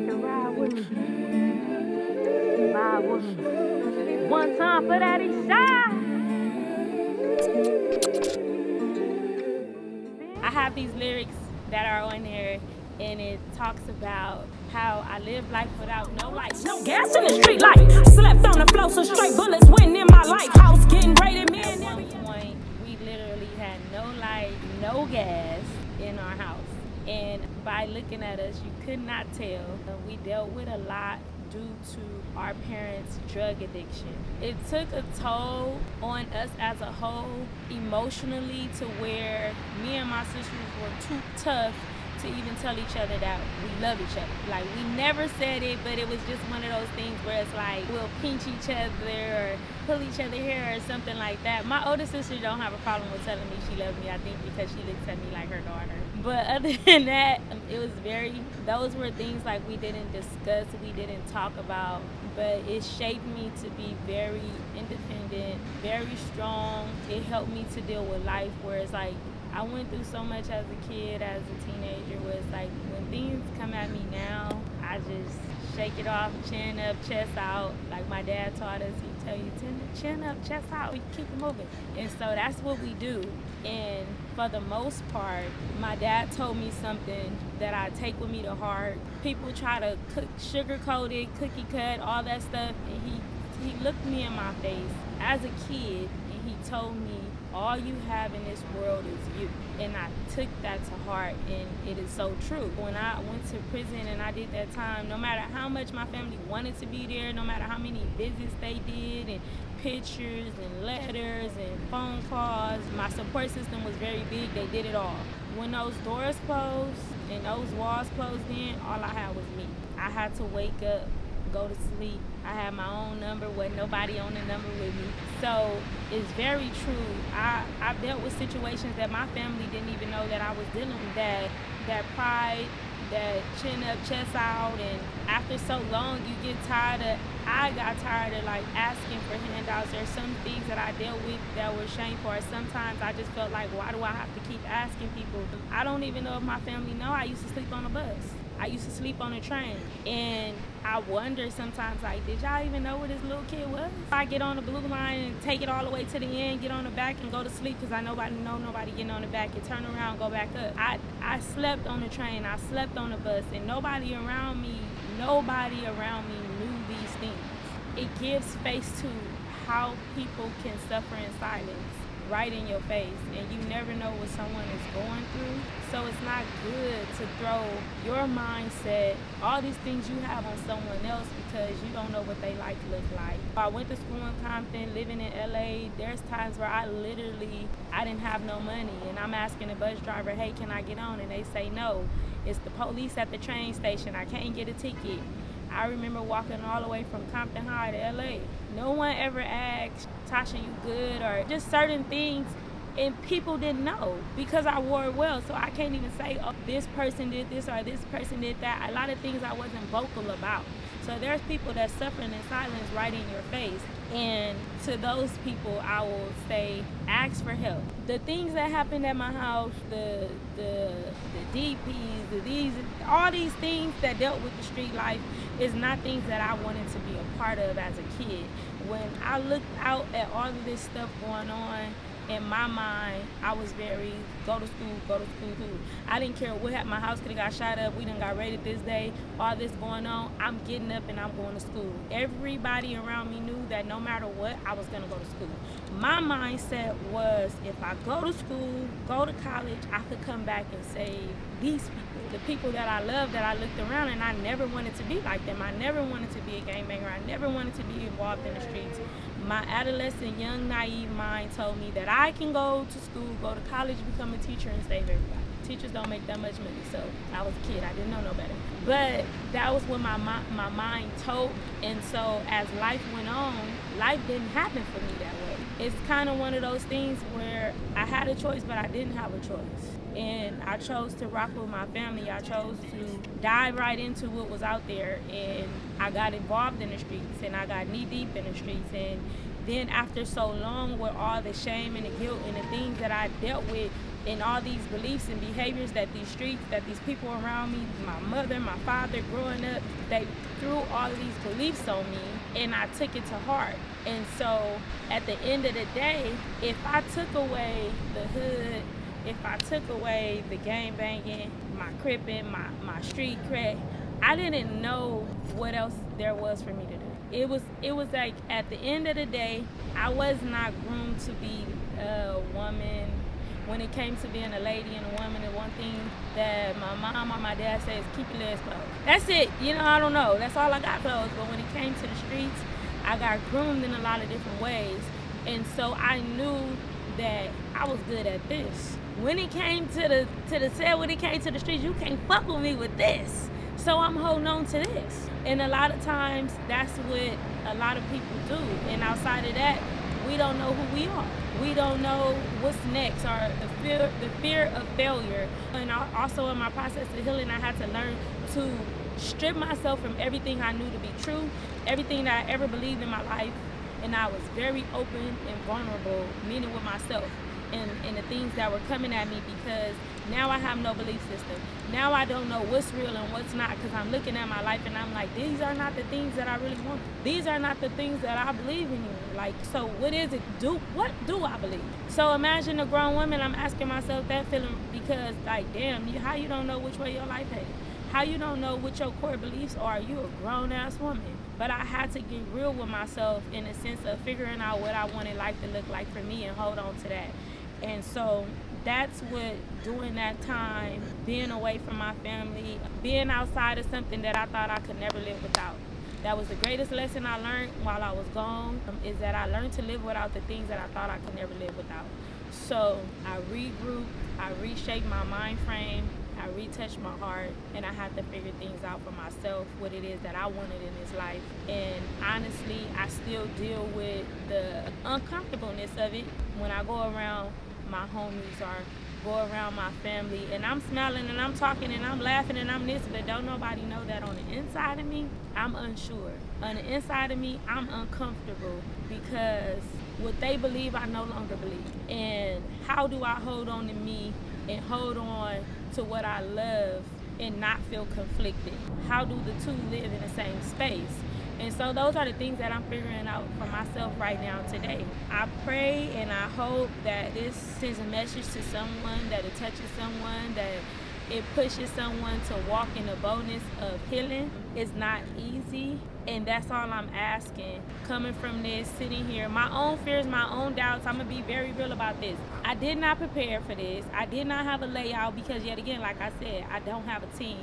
like to ride with me. Ride with me. One time for that east side. I have these lyrics that are on there, and it talks about how I live life without no lights. No gas in the street light. Slept on the floor, so straight bullets went in my life. House getting raided, At man. one point, we literally had no light, no gas in our house. And by looking at us, you could not tell. We dealt with a lot due to our parents' drug addiction. It took a toll on us as a whole emotionally to where me and my sisters were too tough to even tell each other that we love each other. Like, we never said it, but it was just one of those things where it's like we'll pinch each other or pull each other hair or something like that. My older sister don't have a problem with telling me she loves me, I think because she looks at me like her daughter. But other than that, it was those were things like we didn't discuss, we didn't talk about, but it shaped me to be very independent, very strong. It helped me to deal with life where it's like, I went through so much as a kid, as a teenager, where it's like when things come at me now, I just shake it off, chin up, chest out. Like my dad taught us, he'd tell you, chin up, chest out, we keep it moving. And so that's what we do. And for the most part, my dad told me something that I take with me to heart. People try to sugarcoat it, cookie cut, all that stuff. And he looked me in my face as a kid and he told me, all you have in this world is you. And I took that to heart, and it is so true. When I went to prison and I did that time, no matter how much my family wanted to be there, no matter how many visits they did, and pictures and letters and phone calls, my support system was very big. They did it all. When those doors closed and those walls closed in, all I had was me. I had to wake up, go to sleep. I had my own number, wasn't nobody on the number with me. So it's very true. I've dealt with situations that my family didn't even know that I was dealing with. That pride, that chin up, chest out, and after so long I got tired of like asking for handouts. There's some things that I dealt with that were shameful, or sometimes I just felt like, why do I have to keep asking people? I don't even know if my family know I used to sleep on a bus. I used to sleep on a train, and I wonder sometimes, like, did y'all even know where this little kid was? I get on the blue line and take it all the way to the end, get on the back and go to sleep because I know nobody getting on the back, and turn around, go back up. I slept on the train, I slept on the bus, and nobody around me knew these things. It gives face to how people can suffer in silence right in your face, and you never know what someone is going through. So it's not good to throw your mindset, all these things you have, on someone else because you don't know what their life looks like. I went to school in Compton, living in LA. There's times where I didn't have no money, and I'm asking the bus driver, hey, can I get on? And they say no. It's the police at the train station. I can't get a ticket. I remember walking all the way from Compton High to LA. No one ever asked, Tasha, you good? Or just certain things, and people didn't know because I wore it well. So I can't even say, oh, this person did this or this person did that. A lot of things I wasn't vocal about. So there's people that's suffering in silence right in your face. And to those people, I will say, ask for help. The things that happened at my house, the DPs, all these things that dealt with the street life is not things that I wanted to be a part of as a kid. When I looked out at all of this stuff going on, in my mind, I was very, go to school. I didn't care what happened. My house could have got shot up. We done got raided this day. All this going on. I'm getting up and I'm going to school. Everybody around me knew that no matter what, I was going to go to school. My mindset was, if I go to school, go to college, I could come back and save these people. The people that I love, that I looked around, and I never wanted to be like them. I never wanted to be a gangbanger. I never wanted to be involved in the streets. My adolescent, young, naive mind told me that I can go to school, go to college, become a teacher, and save everybody. Teachers don't make that much money, so I was a kid. I didn't know no better. But that was what my mind told me. And so as life went on, life didn't happen for me that way. It's kind of one of those things where I had a choice, but I didn't have a choice. And I chose to rock with my family. I chose to dive right into what was out there. And I got involved in the streets, and I got knee deep in the streets. And then after so long with all the shame and the guilt and the things that I dealt with and all these beliefs and behaviors that these streets, that these people around me, my mother, my father growing up, they threw all of these beliefs on me, and I took it to heart. And so at the end of the day, if I took away the hood, if I took away the gang banging, my cripping, my street cred, I didn't know what else there was for me to do. It was like at the end of the day, I was not groomed to be a woman. When it came to being a lady and a woman, the one thing that my mom or my dad says, keep your legs closed. That's it. I don't know. That's all I got closed. But when it came to the streets, I got groomed in a lot of different ways. And so I knew that I was good at this. When it came to the cell, when it came to the streets, you can't fuck with me with this. So I'm holding on to this. And a lot of times, that's what a lot of people do. And outside of that, we don't know who we are. We don't know what's next, or the fear of failure. And also in my process of healing, I had to learn to strip myself from everything I knew to be true, everything that I ever believed in my life. And I was very open and vulnerable, meaning with myself, and the things that were coming at me, because now I have no belief system. Now I don't know what's real and what's not, because I'm looking at my life and I'm like, these are not the things that I really want. These are not the things that I believe in. Like, so what is it? What do I believe? So imagine a grown woman, I'm asking myself that feeling, because like, damn, how you don't know which way your life headed? How you don't know what your core beliefs are? You a grown-ass woman. But I had to get real with myself in the sense of figuring out what I wanted life to look like for me and hold on to that. And so that's what doing that time, being away from my family, being outside of something that I thought I could never live without. That was the greatest lesson I learned while I was gone, is that I learned to live without the things that I thought I could never live without. So I regrouped, I reshaped my mind frame, I retouched my heart, and I had to figure things out for myself, what it is that I wanted in this life. And honestly, I still deal with the uncomfortableness of it when I go around my homies or go around my family, and I'm smiling and I'm talking and I'm laughing and I'm this, but don't nobody know that on the inside of me, I'm unsure. On the inside of me, I'm uncomfortable, because what they believe, I no longer believe. And how do I hold on to me and hold on to what I love and not feel conflicted? How do the two live in the same space? And so those are the things that I'm figuring out for myself right now today. I pray and I hope that this sends a message to someone, that it touches someone, that it pushes someone to walk in the boldness of healing. It's not easy, and that's all I'm asking. Coming from this, sitting here, my own fears, my own doubts, I'm gonna be very real about this. I did not prepare for this. I did not have a layout, because yet again, like I said, I don't have a team.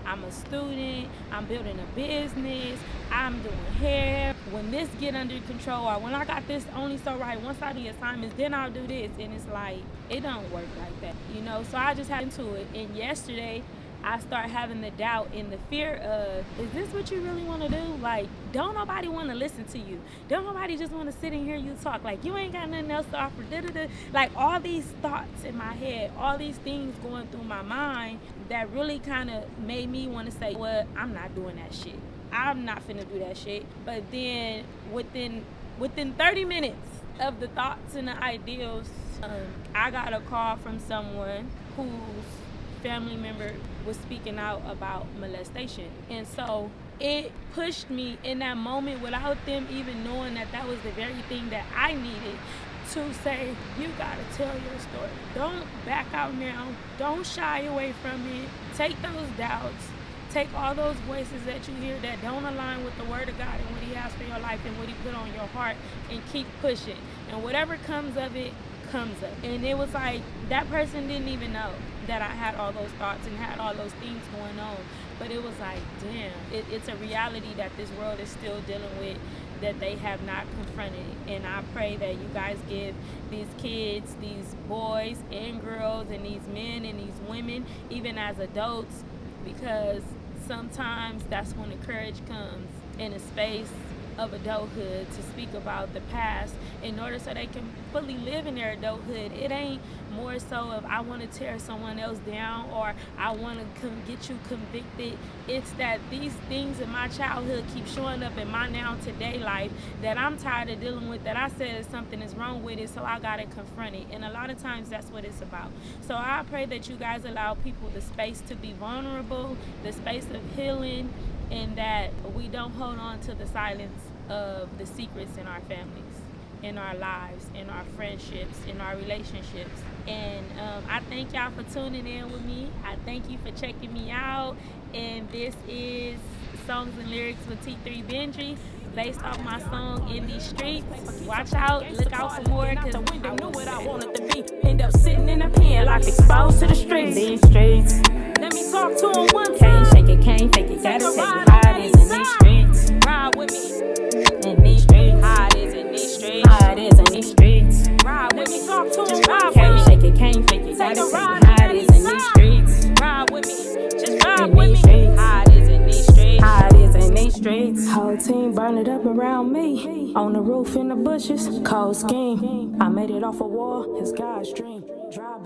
I'm a student, I'm building a business, I'm doing hair. When this get under control, or when I got this only so right, once I do assignments, then I'll do this. And it's like, it don't work like that, So I just had into it. And yesterday, I start having the doubt and the fear of, is this what you really want to do? Like, don't nobody want to listen to you. Don't nobody just want to sit and hear you talk. Like, you ain't got nothing else to offer. Like, all these thoughts in my head, all these things going through my mind that really kind of made me want to say, well, I'm not doing that shit. I'm not finna do that shit. But then within 30 minutes of the thoughts and the ideals, I got a call from someone whose family member was speaking out about molestation. And so it pushed me in that moment, without them even knowing that that was the very thing that I needed, to say, you gotta tell your story. Don't back out now. Don't shy away from it. Take those doubts. Take all those voices that you hear that don't align with the word of God and what he has for your life and what he put on your heart, and keep pushing. And whatever comes of it, comes up. And it was like, that person didn't even know that I had all those thoughts and had all those things going on. But it was like, damn, it's a reality that this world is still dealing with, that they have not confronted. And I pray that you guys give these kids, these boys and girls, and these men and these women, even as adults, because sometimes that's when the courage comes in a space of adulthood, to speak about the past in order so they can fully live in their adulthood. It ain't more so of I want to tear someone else down or I want to get you convicted. It's that these things in my childhood keep showing up in my now today life that I'm tired of dealing with, that I said something is wrong with it, so I got to confront it. And a lot of times that's what it's about. So I pray that you guys allow people the space to be vulnerable, the space of healing, and that we don't hold on to the silence of the secrets in our families, in our lives, in our friendships, in our relationships. And I thank y'all for tuning in with me. I thank you for checking me out. And this is Songs and Lyrics with T3 Benji, based off my song In These Streets. Watch out, look out for more, because I knew what I wanted to be. End up sitting in a pen, life exposed to the streets. These streets. Let me talk to him one time. Can't shake it, can't fake it. Gotta tell you how it is in these streets. Ride with me. In these streets. How it is in these streets. How it is in these streets. Ride with me. Talk to him. Ride Can't with me. shake it, can't fake it. Gotta tell you how it is in these streets. Ride with me. Just ride In with these me. streets. How it is in these streets. How it is in these streets. Whole team burn it up around me. On the roof in the bushes. Cold scheme. I made it off a wall. It's God's dream. Drive